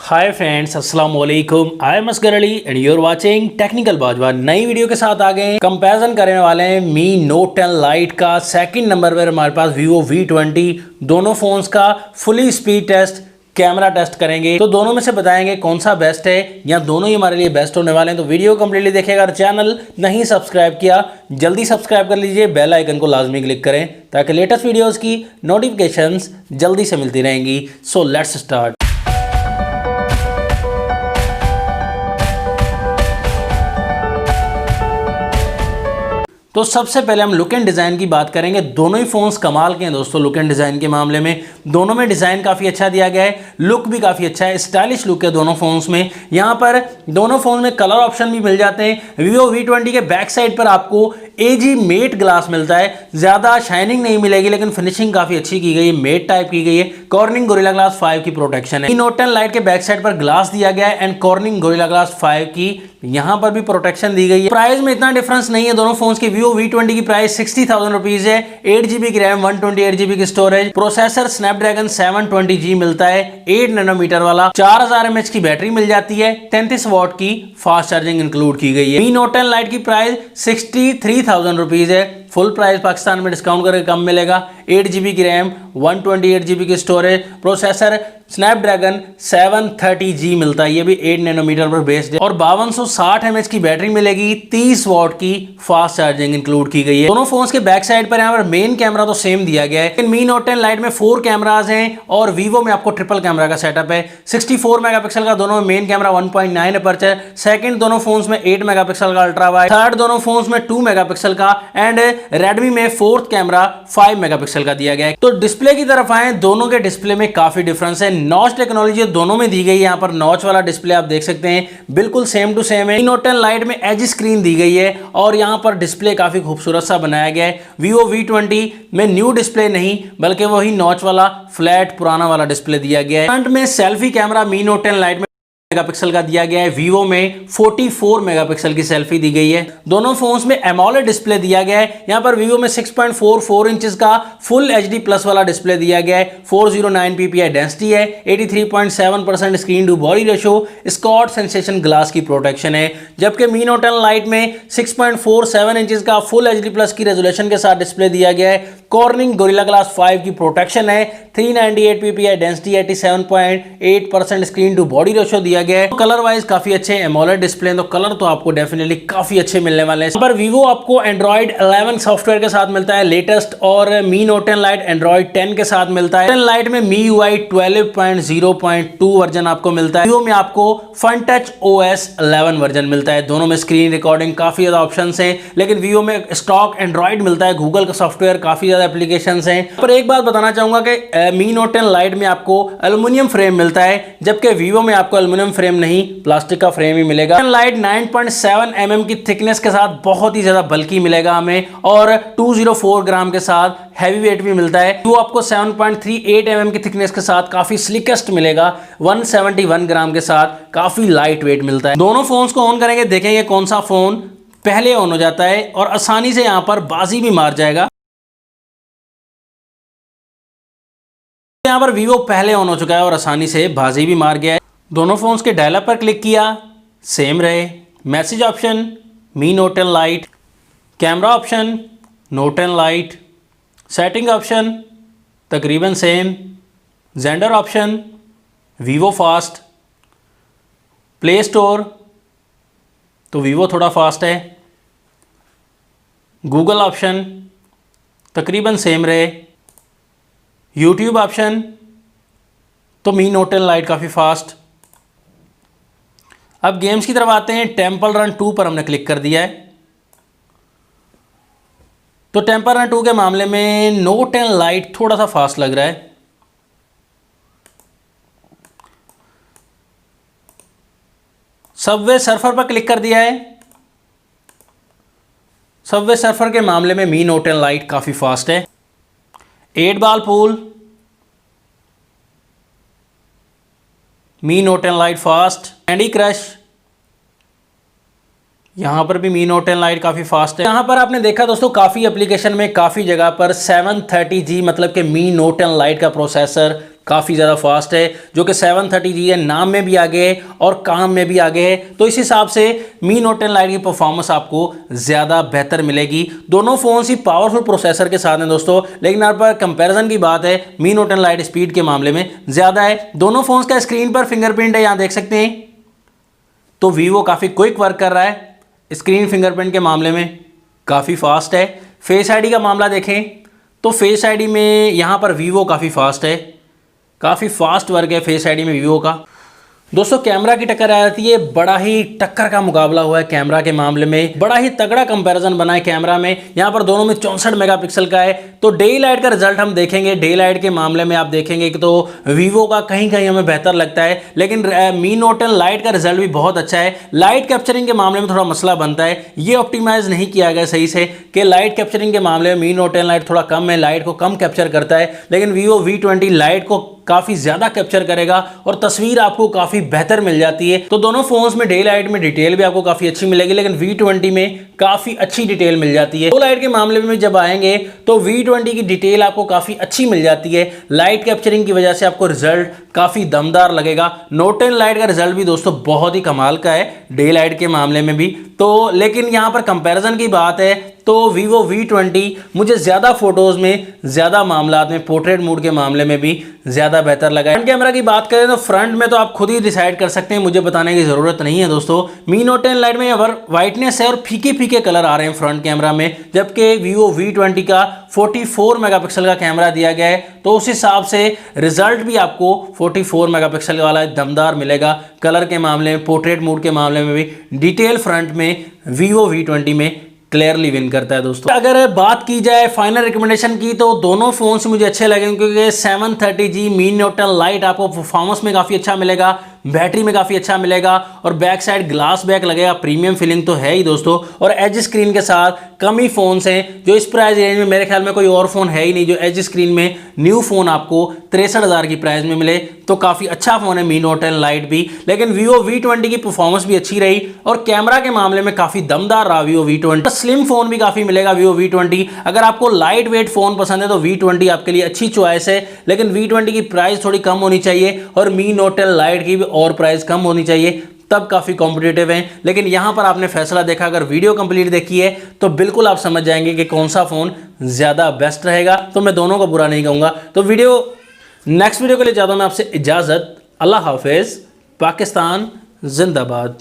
हाय friends, अस्सलाम वालेकुम। I am Asghar Ali and you are watching Technical Bajwa. नई वीडियो के साथ आ गए। कंपैरिजन करने वाले हैं मी नोट 10 लाइट का। सेकंड नंबर पर हमारे पास वीवो V20। दोनों फोन्स का fully speed test, camera test करेंगे। तो दोनों में से बताएंगे कौन सा बेस्ट है या दोनों ही हमारे लिए बेस्ट होने वाले हैं। तो वीडियो कंप्लीटली देखिएगा। अगर चैनल नहीं सब्सक्राइब किया जल्दी सब्सक्राइब कर लीजिए, बेल आइकन को लाजमी क्लिक करें ताकि लेटेस्ट वीडियोस की नोटिफिकेशंस जल्दी से मिलती रहेंगी। So let's start. तो सबसे पहले हम लुक एंड डिज़ाइन की बात करेंगे। दोनों ही फोन्स कमाल के हैं दोस्तों। लुक एंड डिज़ाइन के मामले में दोनों में डिज़ाइन काफ़ी अच्छा दिया गया है, लुक भी काफ़ी अच्छा है, स्टाइलिश लुक है दोनों फोन्स में। यहाँ पर दोनों फोन में कलर ऑप्शन भी मिल जाते हैं। वीवो V20 के बैक साइड पर आपको एजी मेट ग्लास मिलता है। ज़्यादा शाइनिंग नहीं मिलेगी लेकिन फिनिशिंग काफ़ी अच्छी की गई है, मेट टाइप की गई है। कॉर्निंग गोरिल्ला ग्लास 5 की प्रोटेक्शन है। नोट 10 लाइट के बैक साइड पर ग्लास दिया गया है एंड कॉर्निंग गोरिल्ला ग्लास 5 की यहाँ पर भी प्रोटेक्शन दी गई है। प्राइस में इतना डिफरेंस नहीं है दोनों फोन्स की। वीवो V20 की प्राइस 60,000 रुपीज है। 8GB की रैम, 128GB की स्टोरेज, प्रोसेसर स्नैपड्रैगन 720G मिलता है 8 नैनोमीटर वाला। 4000 mAh की बैटरी मिल जाती है। 33 वॉट की फास्ट चार्जिंग इंक्लूड की गई है। मी नोट 10 लाइट की प्राइस 63,000 रुपीज है। फुल प्राइस पाकिस्तान में डिस्काउंट करके कम मिलेगा। 8GB की रैम, 128GB की स्टोरेज, प्रोसेसर स्नैपड्रैगन 730G मिलता है, ये भी 8 नैनोमीटर पर बेस्ड है। और 5260 mAh की बैटरी मिलेगी। 30 वॉट की फास्ट चार्जिंग इंक्लूड की गई है। दोनों फोन्स के बैक साइड पर यहाँ पर मेन कैमरा तो सेम दिया गया है। मी नोट 10 लाइट में 4 कैमराज हैं और वीवो में आपको ट्रिपल कैमरा का सेटअप है। 64 मेगापिक्सल का दोनों में मेन कैमरा, 1.9 अपर्चर। सेकंड दोनों फोन्स में 8 मेगापिक्सल का अल्ट्रा वाइड। थर्ड दोनों फोन्स में 2 मेगापिक्सल का एंड रेडमी में फोर्थ कैमरा 5 मेगापिक्सल का दिया गया है। तो डिस्प्ले की तरफ आए, दोनों के डिस्प्ले में काफी डिफरेंस है। नॉच टेक्नोलॉजी दोनों में दी गई है। यहाँ पर नॉच वाला डिस्प्ले आप देख सकते हैं, बिल्कुल सेम टू सेम है। मी नोट 10 लाइट में एज स्क्रीन दी गई है और यहाँ पर डिस्प्ले काफी खूबसूरत सा बनाया गया है। वीवो V20 में न्यू डिस्प्ले नहीं बल्कि वही नॉच वाला फ्लैट पुराना वाला डिस्प्ले दिया गया है। फ्रंट में सेल्फी कैमरा मी नोट 10 लाइट में मेगापिक्सल का दिया गया है। वीवो में 44 मेगापिक्सल की सेल्फी दी गई है। दोनों फोन्स में एमोलेड डिस्प्ले दिया गया है। यहाँ पर वीवो में 6.44 इंचेस का फुल HD प्लस वाला डिस्प्ले दिया गया है। 409 ppi डेंसिटी है। 83.7% screen to body ratio, Schott Xensation glass की प्रोटेक्शन है। जबकि मी नोट 10 लाइट में 6.47 इंचेस का फुल HD प्लस की रेजोल्यूशन के साथ डिस्प्ले दिया गया है। कॉर्निंग गोरिल्ला ग्लास 5 की प्रोटेक्शन है। 398 ppi density, 87.8% screen to body ratio दिया गया है। कलर वाइज काफी अच्छे एमोलेड डिस्प्ले, तो कलर तो आपको डेफिनेटली काफी अच्छे मिलने वाले हैं। पर वीवो आपको एंड्रॉइड 11 सॉफ्टवेयर के साथ मिलता है लेटेस्ट, और मी नोट 10 लाइट एंड्रॉइड 10 के साथ मिलता है। 10 लाइट में MIUI 12.0.2 वर्जन आपको मिलता है। वीवो में आपको फन टच OS 11 वर्जन मिलता है। दोनों में स्क्रीन रिकॉर्डिंग काफी ज्यादा ऑप्शन हैं, लेकिन वीवो में स्टॉक एंड्रॉइड मिलता है। गूगल का सॉफ्टवेयर काफी ज्यादा एप्लीकेशंस हैं। पर एक बात बताना चाहूंगा कि मी नोट 10 लाइट में आपको एल्युमिनियम फ्रेम मिलता है, जबकि वीवो में आपको एल्युमिनियम फ्रेम नहीं, प्लास्टिक का फ्रेम ही मिलेगा। लाइट 9.7 mm की थिकनेस के साथ बहुत ही ज्यादा बल्कि मिलेगा हमें, और 204 ग्राम के साथ हैवी वेट भी मिलता है। वो आपको 7.38 mm की थिकनेस के साथ काफी स्लिकेस्ट मिलेगा। 171 ग्राम के साथ काफी लाइट वेट मिलता है। दोनों फोन्स को ऑन करेंगे, देखेंगे कौन सा फोन पहले ऑन हो जाता है और आसानी से यहां पर बाजी भी मार जाएगा। यहां पर वीवो पहले ऑन हो चुका है और आसानी से बाजी भी मार गया है। दोनों फोन्स के डायल अप पर क्लिक किया, सेम रहे। Message option Mi Note 10 lite, camera option Note 10 lite, setting option तकरीबन सेम, जेंडर option Vivo fast, play store तो वीवो थोड़ा फास्ट है, गूगल ऑप्शन तकरीबन सेम रहे, यूट्यूब ऑप्शन तो मी नोट 10 लाइट काफ़ी फास्ट। अब गेम्स की तरफ आते हैं। टेंपल रन 2 पर हमने क्लिक कर दिया है। तो टेंपल रन 2 के मामले में नोट 10 लाइट थोड़ा सा फास्ट लग रहा है। सबवे सर्फर पर क्लिक कर दिया है। सबवे सर्फर के मामले में मी नोट 10 लाइट काफी फास्ट है। 8 ball pool, Mi Note 10 lite fast. Candy crush, यहां पर भी मी नोट 10 लाइट काफी फास्ट है। यहां पर आपने देखा दोस्तों, काफी एप्लीकेशन में काफी जगह पर 730G मतलब कि मी नोट 10 लाइट का प्रोसेसर काफ़ी ज़्यादा फास्ट है, जो कि 730G है, नाम में भी आगे है और काम में भी आगे है। तो इस हिसाब से मी नोट 10 लाइट की परफॉर्मेंस आपको ज़्यादा बेहतर मिलेगी। दोनों फ़ोन ही पावरफुल प्रोसेसर के साथ हैं दोस्तों, लेकिन यहाँ पर कंपैरिजन की बात है, मी नोट 10 लाइट स्पीड के मामले में ज़्यादा है। दोनों फ़ोन्स का स्क्रीन पर फिंगरप्रिंट है, यहाँ देख सकते हैं। तो वीवो काफ़ी क्विक वर्क कर रहा है स्क्रीन फिंगरप्रिंट के मामले में, काफ़ी फास्ट है। फेस आईडी का मामला देखें तो फेस आईडी में यहाँ पर वीवो काफ़ी फास्ट है, काफ़ी फास्ट वर्क है फेस आईडी में वीवो का। दोस्तों कैमरा की टक्कर आ जाती है, बड़ा ही टक्कर का मुकाबला हुआ है कैमरा के मामले में, बड़ा ही तगड़ा कंपैरिजन बना है कैमरा में। यहाँ पर दोनों में 64 मेगापिक्सल का है। तो डे लाइट का रिजल्ट हम देखेंगे, डे लाइट के मामले में आप देखेंगे कि तो वीवो का कहीं कहीं हमें बेहतर लगता है, लेकिन मी नोट 10 लाइट का रिजल्ट भी बहुत अच्छा है। लाइट कैप्चरिंग के मामले में थोड़ा मसला बनता है, ये ऑप्टिमाइज नहीं किया गया सही से कि लाइट कैप्चरिंग के मामले में मी नोट 10 लाइट थोड़ा कम है, लाइट को कम कैप्चर करता है, लेकिन वीवो V20 लाइट को काफ़ी ज़्यादा कैप्चर करेगा और तस्वीर आपको काफ़ी बेहतर मिल जाती है। तो दोनों फोन्स में डे लाइट में डिटेल भी आपको काफ़ी अच्छी मिलेगी, लेकिन V20 में काफ़ी अच्छी डिटेल मिल जाती है। लो लाइट के मामले में जब आएंगे तो V20 की डिटेल आपको काफ़ी अच्छी मिल जाती है, लाइट कैप्चरिंग की वजह से आपको रिजल्ट काफ़ी दमदार लगेगा। नोट 10 लाइट का रिजल्ट भी दोस्तों बहुत ही कमाल का है डे लाइट के मामले में भी। तो लेकिन यहाँ पर कंपैरिजन की बात है तो वीवो V20 मुझे ज़्यादा फोटोज़ में, ज़्यादा मामलात में, पोर्ट्रेट मोड के मामले में भी ज़्यादा बेहतर लगा। फ्रंट कैमरा की बात करें तो फ्रंट में तो आप खुद ही डिसाइड कर सकते हैं, मुझे बताने की ज़रूरत नहीं है दोस्तों। मी नोट 10 लाइट में वाइटनेस है और फीके फीके कलर आ रहे हैं फ्रंट कैमरा में, जबकि वीवो V20 का 44 मेगापिक्सल का कैमरा दिया गया है। तो उस हिसाब से रिजल्ट भी आपको 44 मेगापिक्सल वाला दमदार मिलेगा। कलर के मामले में, पोर्ट्रेट मोड के मामले में भी डिटेल फ्रंट में वीवो V20 में क्लियरली विन करता है दोस्तों। अगर बात की जाए फाइनल रिकमेंडेशन की तो दोनों फोन से मुझे अच्छे लगे, क्योंकि 730G मी नोट 10 लाइट आपको परफॉर्मेंस में काफ़ी अच्छा मिलेगा, बैटरी में काफ़ी अच्छा मिलेगा और बैक साइड ग्लास बैक लगेगा, प्रीमियम फीलिंग तो है ही दोस्तों। और एज स्क्रीन के साथ कम ही फ़ोन्स हैं जो इस प्राइस रेंज में, मेरे ख्याल में कोई और फ़ोन है ही नहीं जो एज स्क्रीन में न्यू फ़ोन आपको 63,000 की प्राइस में मिले। तो काफ़ी अच्छा फ़ोन है मी नोट 10 लाइट भी, लेकिन वीवो V20 की परफॉर्मेंस भी अच्छी रही और कैमरा के मामले में काफ़ी दमदार रहा वीवो V20। स्लिम फ़ोन भी काफ़ी मिलेगा वीवो V20। अगर आपको लाइट वेट फ़ोन पसंद है तो V20 आपके लिए अच्छी चॉइस है, लेकिन V20 की प्राइस थोड़ी कम होनी चाहिए और मी नोट 10 लाइट की भी और प्राइस कम होनी चाहिए, तब काफ़ी कॉम्पिटिटिव हैं। लेकिन यहाँ पर आपने फैसला देखा, अगर वीडियो कंप्लीट देखी है तो बिल्कुल आप समझ जाएंगे कि कौन सा फ़ोन ज़्यादा बेस्ट रहेगा। तो मैं दोनों को बुरा नहीं कहूँगा। तो नेक्स्ट वीडियो के लिए चाहता हूँ मैं आपसे इजाज़त। अल्लाह हाफिज़। पाकिस्तान जिंदाबाद।